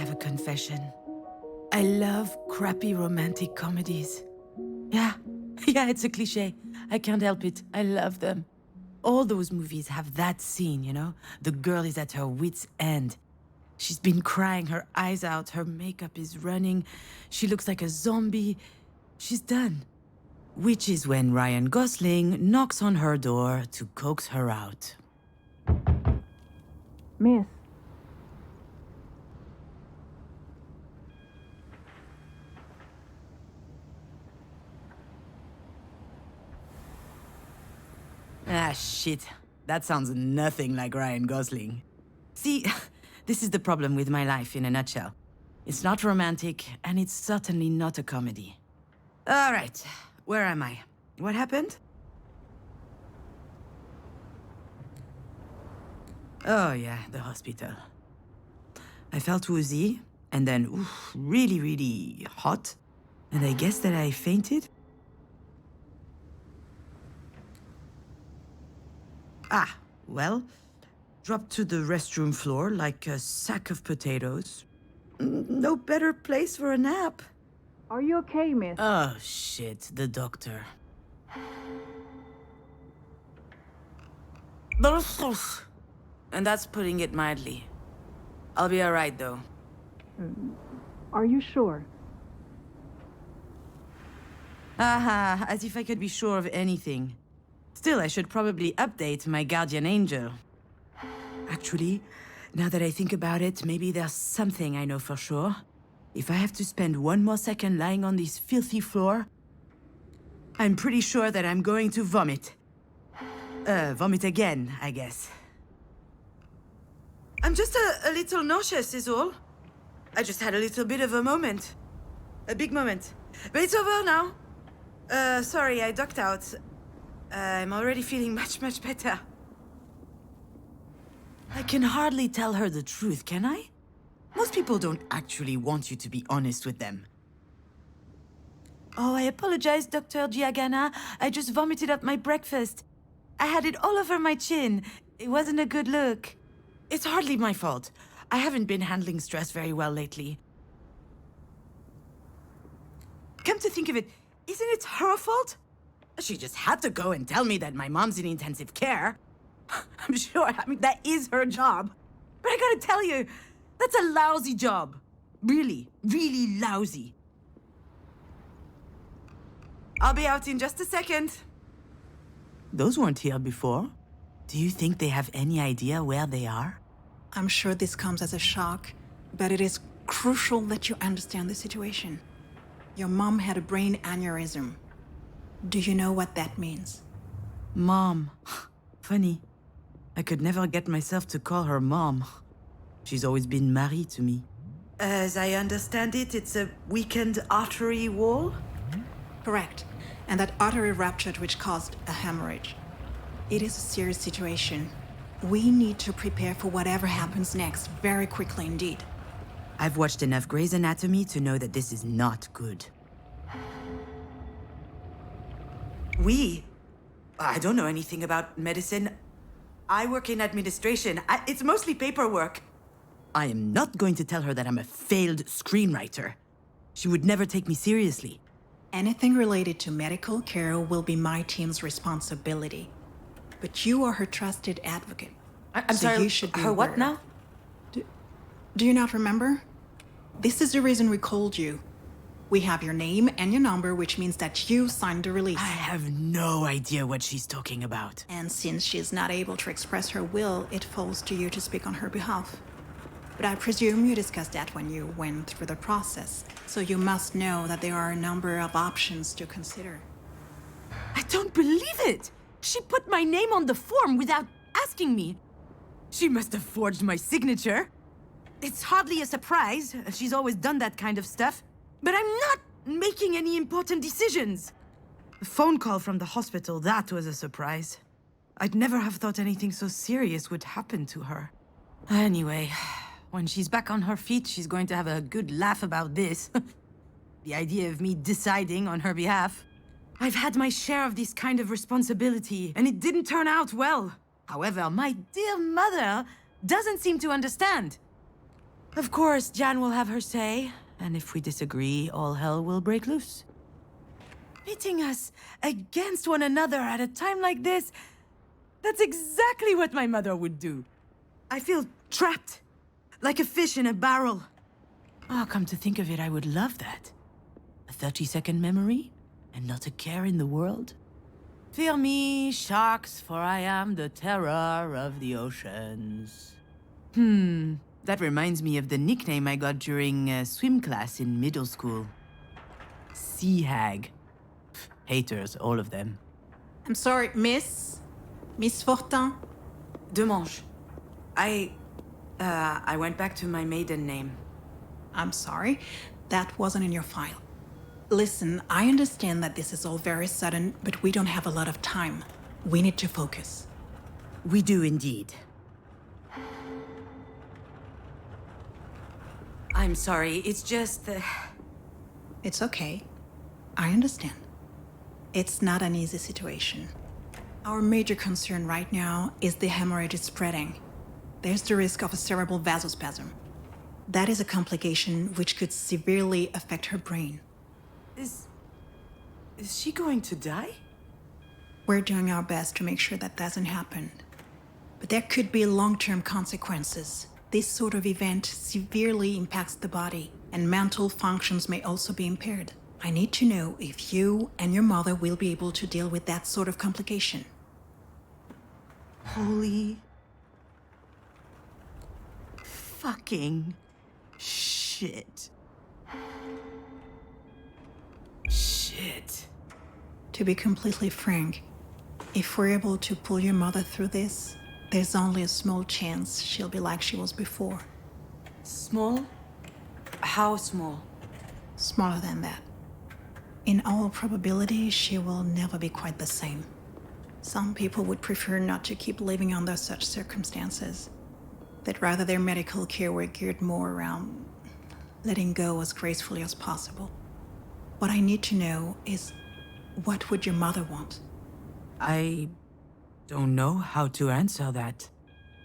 have a confession. I love crappy romantic comedies. Yeah, it's a cliché. I can't help it. I love them. All those movies have that scene, you know? The girl is at her wit's end. She's been crying her eyes out, her makeup is running, she looks like a zombie. She's done. Which is when Ryan Gosling knocks on her door to coax her out. Miss. Ah, shit. That sounds nothing like Ryan Gosling. See, this is the problem with my life in a nutshell. It's not romantic, and it's certainly not a comedy. All right, where am I? What happened? Oh yeah, the hospital. I felt woozy, and then really, really hot. And I guess that I fainted? Ah, well, dropped to the restroom floor like a sack of potatoes. No better place for a nap. Are you okay, miss? Oh shit, the doctor. And that's putting it mildly. I'll be alright though. Are you sure? Aha, as if I could be sure of anything. Still, I should probably update my guardian angel. Actually, now that I think about it, maybe there's something I know for sure. If I have to spend one more second lying on this filthy floor, I'm pretty sure that I'm going to vomit. Vomit again, I guess. I'm just a little nauseous is all. I just had a little bit of a moment. A big moment. But it's over now. Sorry, I ducked out. I'm already feeling much better. I can hardly tell her the truth, can I? Most people don't actually want you to be honest with them. Oh, I apologize, Dr. Giagana. I just vomited up my breakfast. I had it all over my chin. It wasn't a good look. It's hardly my fault. I haven't been handling stress very well lately. Come to think of it, isn't it her fault? She just had to go and tell me that my mom's in intensive care. I'm sure, that is her job. But I gotta tell you, that's a lousy job. Really, really lousy. I'll be out in just a second. Those weren't here before. Do you think they have any idea where they are? I'm sure this comes as a shock, but it is crucial that you understand the situation. Your mom had a brain aneurysm. Do you know what that means? Mom. Funny. I could never get myself to call her mom. She's always been Marie to me. As I understand it, it's a weakened artery wall? Correct. And that artery ruptured, which caused a hemorrhage. It is a serious situation. We need to prepare for whatever happens next, very quickly indeed. I've watched enough Grey's Anatomy to know that this is not good. I don't know anything about medicine. I work in administration. It's mostly paperwork. I am not going to tell her that I'm a failed screenwriter. She would never take me seriously. Anything related to medical care will be my team's responsibility. But you are her trusted advocate. I'm sorry, you should be her what aware. now? Do you not remember? This is the reason we called you. We have your name and your number, which means that you signed the release. I have no idea what she's talking about. And since she's not able to express her will, it falls to you to speak on her behalf. But I presume you discussed that when you went through the process, so you must know that there are a number of options to consider. I don't believe it! She put my name on the form without asking me. She must have forged my signature. It's hardly a surprise. She's always done that kind of stuff. But I'm not making any important decisions. The phone call from the hospital, that was a surprise. I'd never have thought anything so serious would happen to her. Anyway, when she's back on her feet, she's going to have a good laugh about this. The idea of me deciding on her behalf. I've had my share of this kind of responsibility, and it didn't turn out well. However, my dear mother doesn't seem to understand. Of course, Jan will have her say, and if we disagree, all hell will break loose. Pitting us against one another at a time like this, that's exactly what my mother would do. I feel trapped, like a fish in a barrel. Oh, come to think of it, I would love that. A 30-second memory, and not a care in the world. Fear me, sharks, for I am the terror of the oceans. That reminds me of the nickname I got during swim class in middle school. Sea hag. Haters, all of them. I'm sorry, Miss Fortin? Demange. I went back to my maiden name. I'm sorry, that wasn't in your file. Listen, I understand that this is all very sudden, but we don't have a lot of time. We need to focus. We do indeed. I'm sorry, it's just... It's okay. I understand. It's not an easy situation. Our major concern right now is the hemorrhage is spreading. There's the risk of a cerebral vasospasm. That is a complication which could severely affect her brain. Is she going to die? We're doing our best to make sure that doesn't happen. But there could be long-term consequences. This sort of event severely impacts the body, and mental functions may also be impaired. I need to know if you and your mother will be able to deal with that sort of complication. Holy... fucking... shit. Shit. To be completely frank, if we're able to pull your mother through this, there's only a small chance she'll be like she was before. Small? How small? Smaller than that. In all probability, she will never be quite the same. Some people would prefer not to keep living under such circumstances. That rather their medical care were geared more around letting go as gracefully as possible. What I need to know is, what would your mother want? I don't know how to answer that.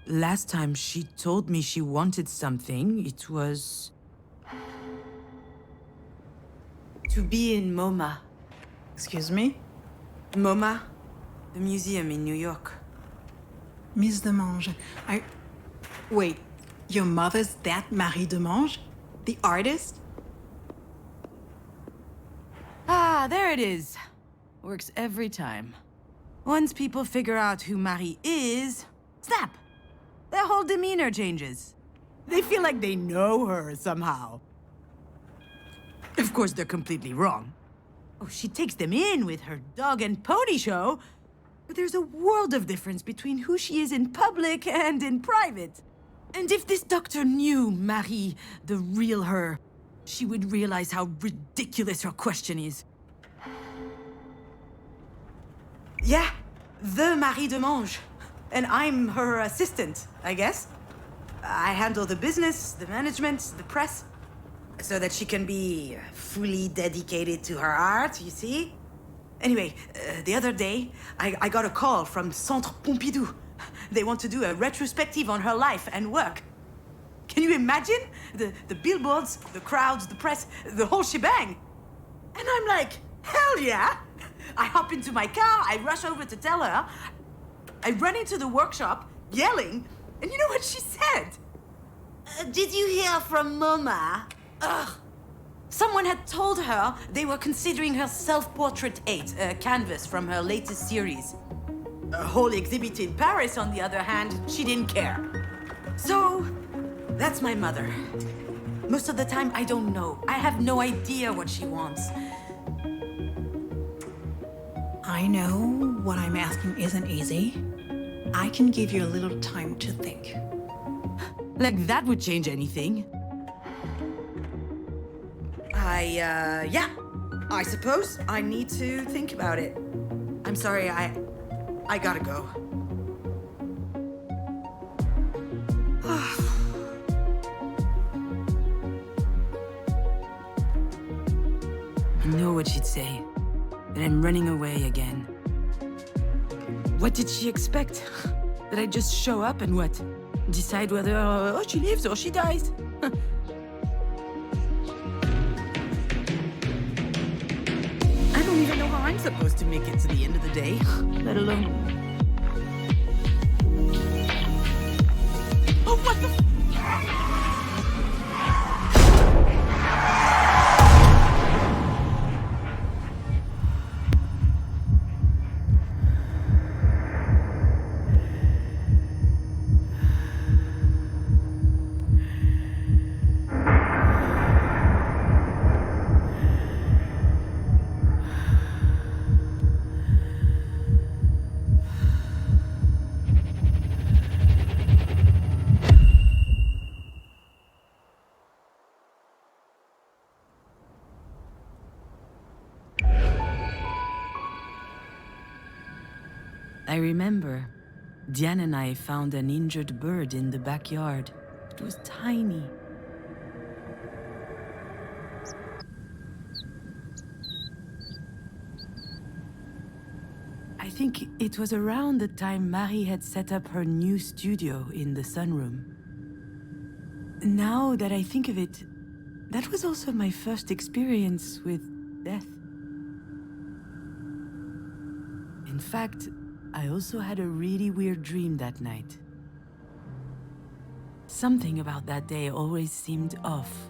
Last time she told me she wanted something, it was... to be in MoMA. Excuse me? MoMA? The museum in New York. Miss Demange, Wait, your mother's that Marie Demange? The artist? Ah, there it is. Works every time. Once people figure out who Marie is, snap! Their whole demeanor changes. They feel like they know her somehow. Of course, they're completely wrong. Oh, she takes them in with her dog and pony show, but there's a world of difference between who she is in public and in private. And if this doctor knew Marie, the real her, she would realize how ridiculous her question is. Yeah, the Marie Demange. And I'm her assistant, I guess. I handle the business, the management, the press, so that she can be fully dedicated to her art, you see? Anyway, the other day, I got a call from Centre Pompidou. They want to do a retrospective on her life and work. Can you imagine? The billboards, the crowds, the press, the whole shebang. And I'm like, hell yeah! I hop into my car, I rush over to tell her. I run into the workshop, yelling, and you know what she said? Did you hear from Mama? Ugh. Someone had told her they were considering her self-portrait 8, a canvas from her latest series. A whole exhibit in Paris, on the other hand, she didn't care. So, that's my mother. Most of the time, I don't know. I have no idea what she wants. I know what I'm asking isn't easy. I can give you a little time to think. Like that would change anything. Yeah. I suppose I need to think about it. I'm sorry, I gotta go. I know what she'd say. That I'm running away again. What did she expect? That I just show up and what? Decide whether she lives or she dies? I'm supposed to make it to the end of the day, let alone... Oh, what the... I remember, Diane and I found an injured bird in the backyard. It was tiny. I think it was around the time Marie had set up her new studio in the sunroom. Now that I think of it, that was also my first experience with death. In fact, I also had a really weird dream that night. Something about that day always seemed off.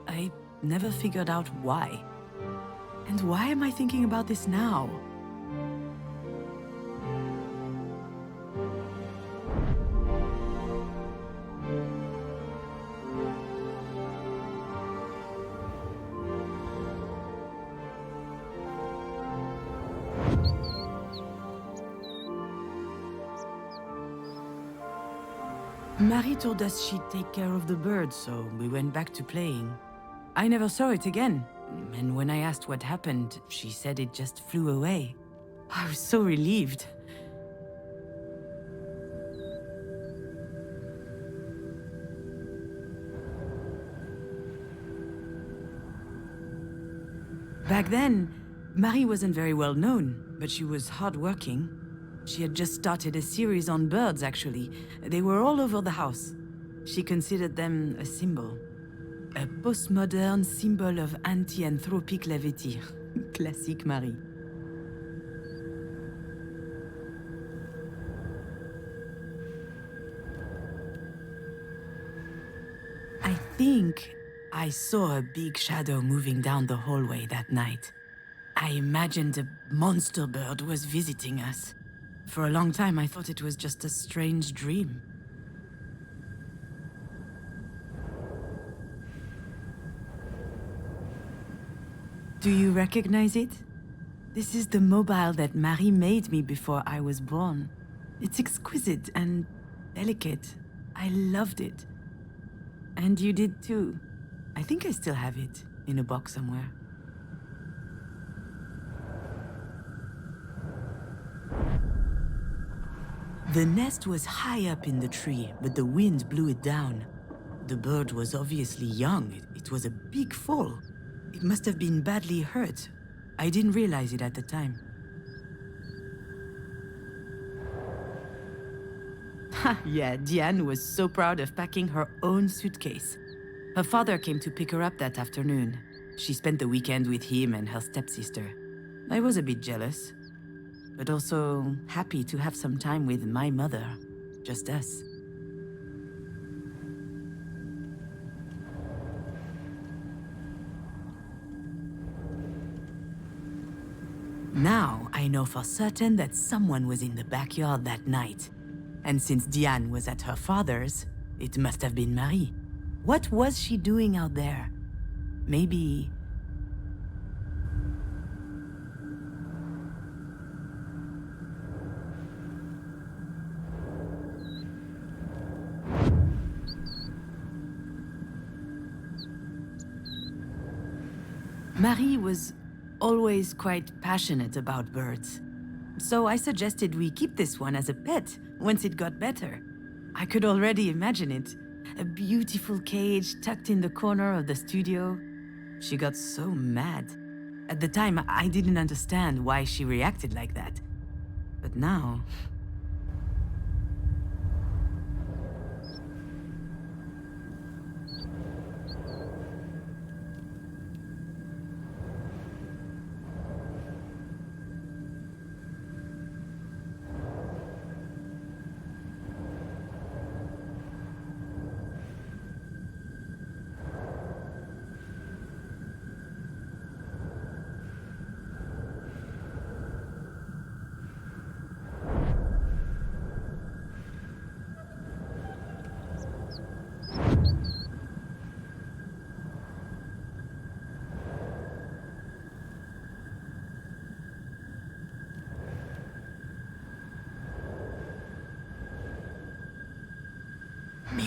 I never figured out why. And why am I thinking about this now? Marie told us she'd take care of the bird, so we went back to playing. I never saw it again, and when I asked what happened, she said it just flew away. I was so relieved. Back then, Marie wasn't very well known, but she was hardworking. She had just started a series on birds, actually. They were all over the house. She considered them a symbol. A postmodern symbol of anti-anthropic levity. Classique Marie. I think I saw a big shadow moving down the hallway that night. I imagined a monster bird was visiting us. For a long time, I thought it was just a strange dream. Do you recognize it? This is the mobile that Marie made me before I was born. It's exquisite and delicate. I loved it. And you did too. I think I still have it in a box somewhere. The nest was high up in the tree, but the wind blew it down. The bird was obviously young. It was a big fall. It must have been badly hurt. I didn't realize it at the time. Ha, yeah, Diane was so proud of packing her own suitcase. Her father came to pick her up that afternoon. She spent the weekend with him and her stepsister. I was a bit jealous, but also happy to have some time with my mother, just us. Now I know for certain that someone was in the backyard that night. And since Diane was at her father's, it must have been Marie. What was she doing out there? Maybe... Marie was always quite passionate about birds. So I suggested we keep this one as a pet once it got better. I could already imagine it. A beautiful cage tucked in the corner of the studio. She got so mad. At the time, I didn't understand why she reacted like that. But now...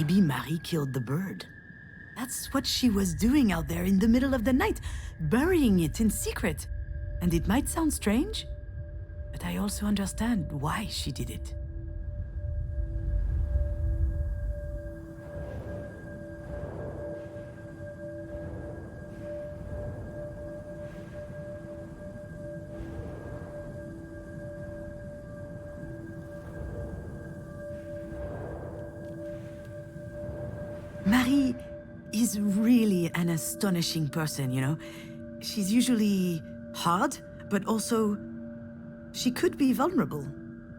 Maybe Marie killed the bird. That's what she was doing out there in the middle of the night, burying it in secret. And it might sound strange, but I also understand why she did it. Marie is really an astonishing person, you know? She's usually hard, but also she could be vulnerable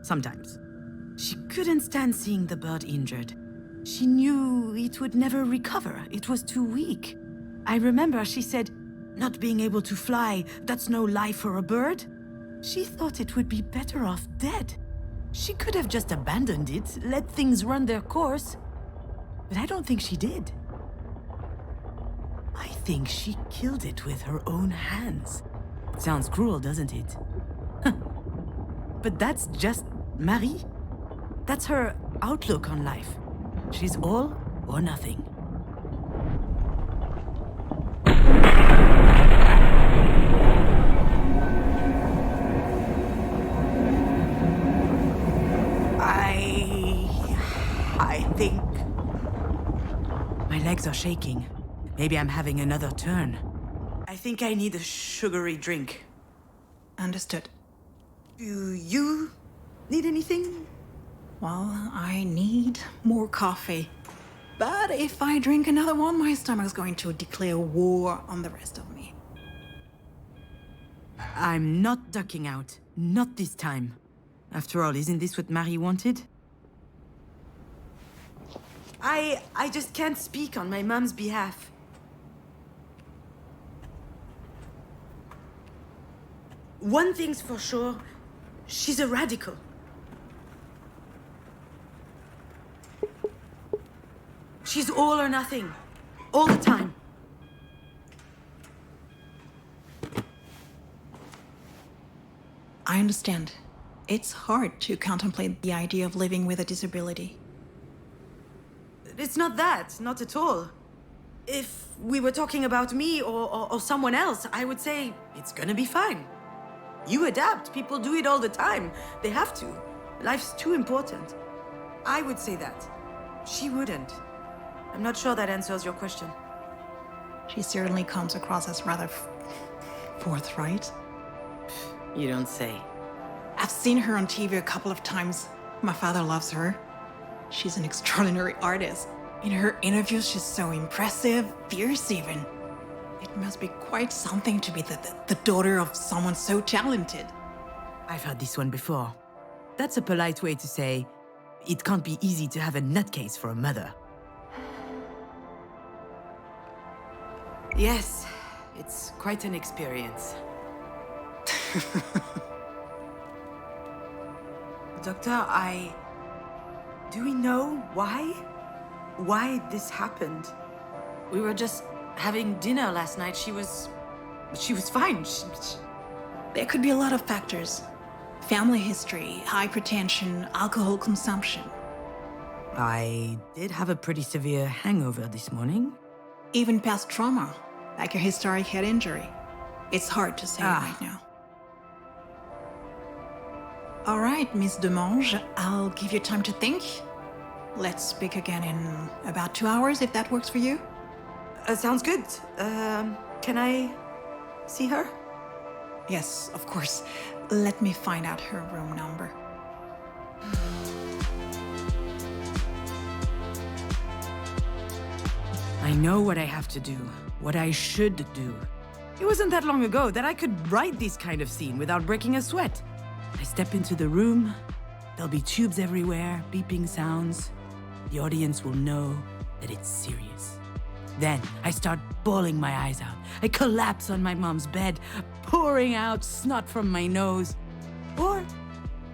sometimes. She couldn't stand seeing the bird injured. She knew it would never recover. It was too weak. I remember she said, "Not being able to fly, that's no life for a bird." She thought it would be better off dead. She could have just abandoned it, let things run their course. But I don't think she did. I think she killed it with her own hands. It sounds cruel, doesn't it? But that's just Marie. That's her outlook on life. She's all or nothing. I think... My legs are shaking. Maybe I'm having another turn. I think I need a sugary drink. Understood. Do you need anything? Well, I need more coffee. But if I drink another one, my stomach's going to declare war on the rest of me. I'm not ducking out. Not this time. After all, isn't this what Marie wanted? I just can't speak on my mom's behalf. One thing's for sure, she's a radical. She's all or nothing, all the time. I understand. It's hard to contemplate the idea of living with a disability. It's not that, not at all. If we were talking about me or someone else, I would say it's gonna be fine. You adapt, people do it all the time. They have to. Life's too important. I would say that. She wouldn't. I'm not sure that answers your question. She certainly comes across as rather forthright. You don't say. I've seen her on TV a couple of times. My father loves her. She's an extraordinary artist. In her interviews, she's so impressive, fierce even. It must be quite something to be the daughter of someone so talented. I've heard this one before. That's a polite way to say, it can't be easy to have a nutcase for a mother. Yes, it's quite an experience. Doctor, do we know why? Why this happened? We were just having dinner last night. She was fine. There could be a lot of factors. Family history, hypertension, alcohol consumption. I did have a pretty severe hangover this morning. Even past trauma, like a historic head injury. It's hard to say right now. All right, Miss Demange, I'll give you time to think. Let's speak again in about 2 hours, if that works for you. Sounds good. Can I see her? Yes, of course. Let me find out her room number. I know what I have to do, what I should do. It wasn't that long ago that I could write this kind of scene without breaking a sweat. I step into the room, there'll be tubes everywhere, beeping sounds. The audience will know that it's serious. Then I start bawling my eyes out. I collapse on my mom's bed, pouring out snot from my nose. Or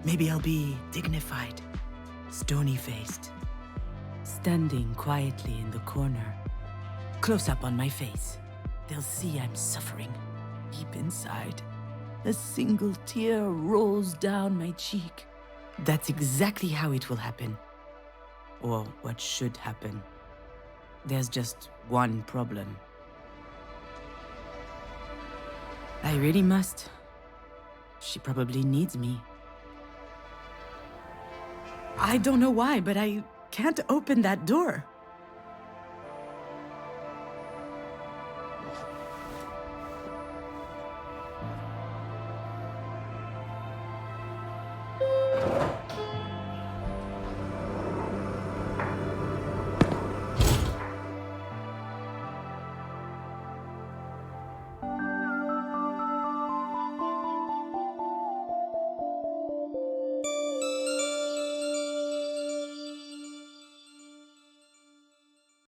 maybe I'll be dignified, stony-faced, standing quietly in the corner. Close up on my face. They'll see I'm suffering deep inside. A single tear rolls down my cheek. That's exactly how it will happen. or what should happen. There's just one problem. I really must. She probably needs me. I don't know why, but I can't open that door.